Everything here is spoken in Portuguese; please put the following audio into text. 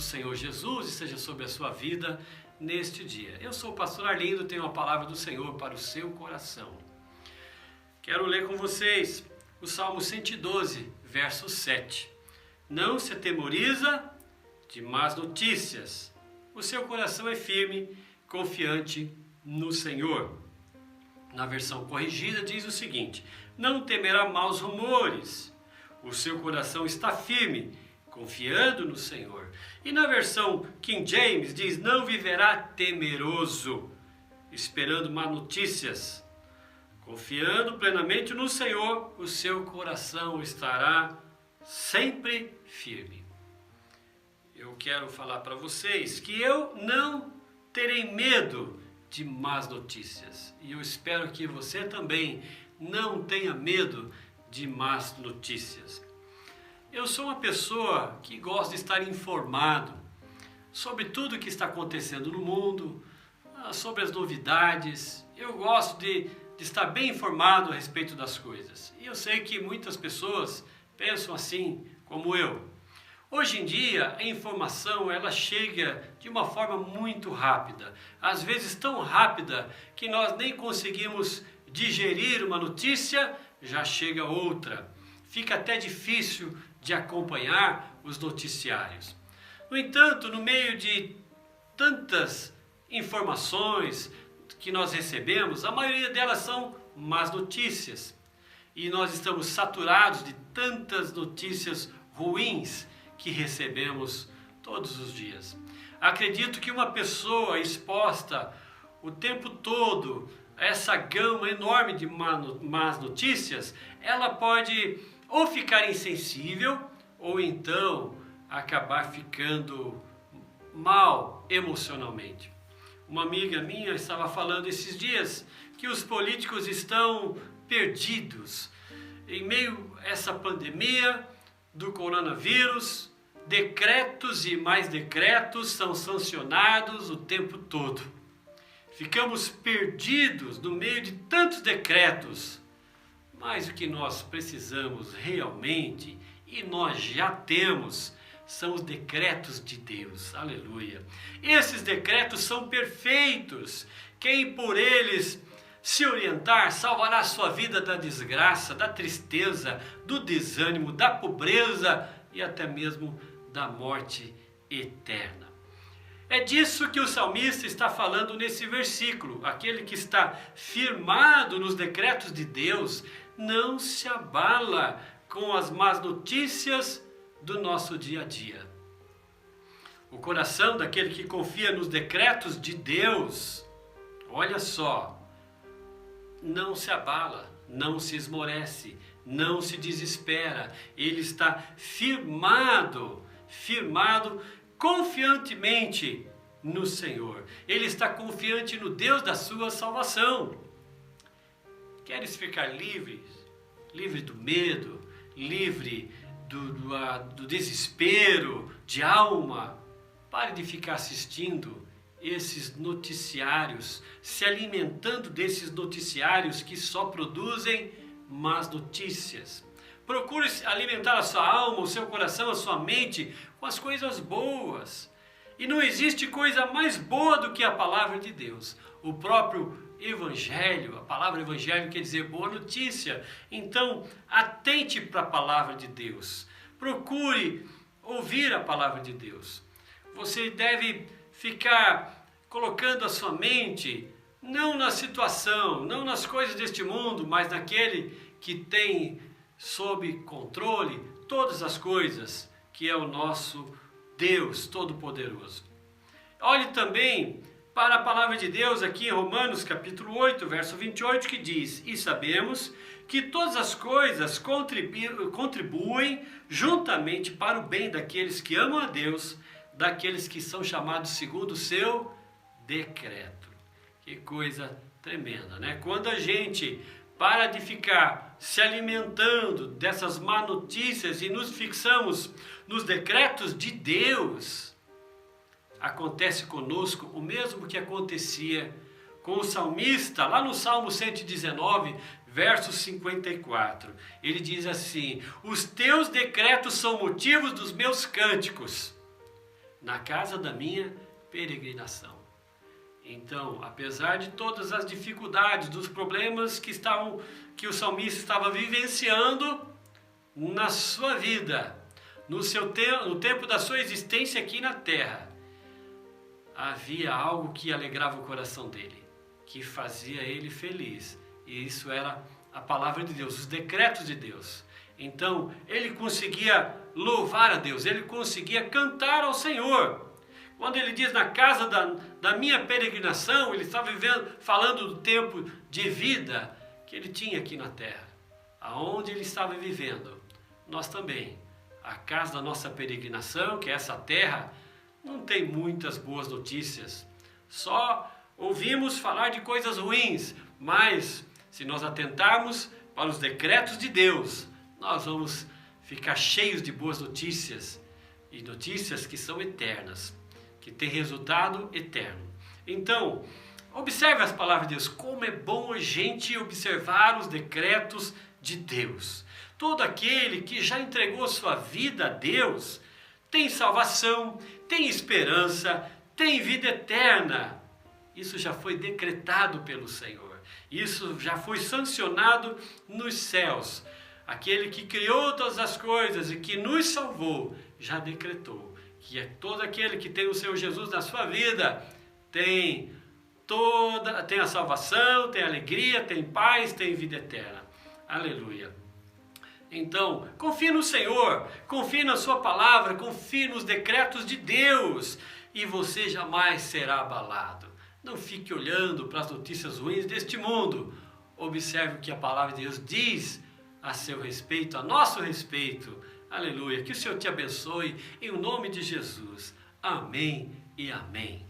Senhor Jesus esteja sobre a sua vida neste dia. Eu sou o pastor Arlindo, tenho a palavra do Senhor para o seu coração. Quero ler com vocês o Salmo 112, verso 7. Não se atemoriza de más notícias. O seu coração é firme, confiante no Senhor. Na versão corrigida diz o seguinte: não temerá maus rumores. O seu coração está firme, confiando no Senhor. E na versão King James diz: não viverá temeroso, esperando más notícias. Confiando plenamente no Senhor, o seu coração estará sempre firme. Eu quero falar para vocês que eu não terei medo de más notícias. E eu espero que você também não tenha medo de más notícias. Eu sou uma pessoa que gosta de estar informado sobre tudo o que está acontecendo no mundo, sobre as novidades. Eu gosto de estar bem informado a respeito das coisas. E eu sei que muitas pessoas pensam assim como eu. Hoje em dia, a informação ela chega de uma forma muito rápida. Às vezes tão rápida que nós nem conseguimos digerir uma notícia, já chega outra. Fica até difícil de acompanhar os noticiários. No entanto, no meio de tantas informações que nós recebemos, a maioria delas são más notícias. E nós estamos saturados de tantas notícias ruins que recebemos todos os dias. Acredito que uma pessoa exposta o tempo todo a essa gama enorme de más notícias, ela pode ou ficar insensível ou então acabar ficando mal emocionalmente. Uma amiga minha estava falando esses dias que os políticos estão perdidos em meio a essa pandemia do coronavírus. Decretos e mais decretos são sancionados o tempo todo. Ficamos perdidos no meio de tantos decretos. Mas o que nós precisamos realmente, e nós já temos, são os decretos de Deus. Aleluia! Esses decretos são perfeitos. Quem por eles se orientar, salvará a sua vida da desgraça, da tristeza, do desânimo, da pobreza e até mesmo da morte eterna. É disso que o salmista está falando nesse versículo. Aquele que está firmado nos decretos de Deus não se abala com as más notícias do nosso dia a dia. O coração daquele que confia nos decretos de Deus, olha só, não se abala, não se esmorece, não se desespera. Ele está firmado confiantemente no Senhor. Ele está confiante no Deus da sua salvação. Queres ficar livre do medo, livre do desespero de alma? Pare de ficar assistindo esses noticiários, se alimentando desses noticiários que só produzem más notícias. Procure alimentar a sua alma, o seu coração, a sua mente com as coisas boas. E não existe coisa mais boa do que a palavra de Deus. O próprio Evangelho, a palavra Evangelho quer dizer boa notícia. Então, atente para a palavra de Deus. Procure ouvir a palavra de Deus. Você deve ficar colocando a sua mente não na situação, não nas coisas deste mundo, mas naquele que tem sob controle todas as coisas, que é o nosso Deus Todo-Poderoso. Olhe também para a palavra de Deus aqui em Romanos capítulo 8, verso 28, que diz: e sabemos que todas as coisas contribuem juntamente para o bem daqueles que amam a Deus, daqueles que são chamados segundo o seu decreto. Que coisa tremenda, né? Quando a gente para de ficar se alimentando dessas má notícias e nos fixamos nos decretos de Deus, acontece conosco o mesmo que acontecia com o salmista lá no Salmo 119, verso 54. Ele diz assim: os teus decretos são motivos dos meus cânticos. na casa da minha peregrinação. Então, apesar de todas as dificuldades, dos problemas que o salmista estava vivenciando na sua vida, no tempo da sua existência aqui na terra, havia algo que alegrava o coração dele, que fazia ele feliz. E isso era a palavra de Deus, os decretos de Deus. Então, ele conseguia louvar a Deus, ele conseguia cantar ao Senhor. Quando ele diz na casa da minha peregrinação, ele estava falando do tempo de vida que ele tinha aqui na terra, aonde ele estava vivendo. Nós também, a casa da nossa peregrinação, que é essa terra, não tem muitas boas notícias. Só ouvimos falar de coisas ruins, mas se nós atentarmos para os decretos de Deus, nós vamos ficar cheios de boas notícias, e notícias que são eternas, que têm resultado eterno. Então, observe as palavras de Deus. Como é bom a gente observar os decretos de Deus. Todo aquele que já entregou sua vida a Deus tem salvação, tem esperança, tem vida eterna. Isso já foi decretado pelo Senhor. Isso já foi sancionado nos céus. Aquele que criou todas as coisas e que nos salvou, já decretou que todo aquele que tem o Senhor Jesus na sua vida tem a salvação, tem alegria, tem paz, tem vida eterna. Aleluia. Então, confie no Senhor, confie na sua palavra, confie nos decretos de Deus e você jamais será abalado. Não fique olhando para as notícias ruins deste mundo. Observe o que a palavra de Deus diz a seu respeito, a nosso respeito. Aleluia. Que o Senhor te abençoe em nome de Jesus. Amém e amém.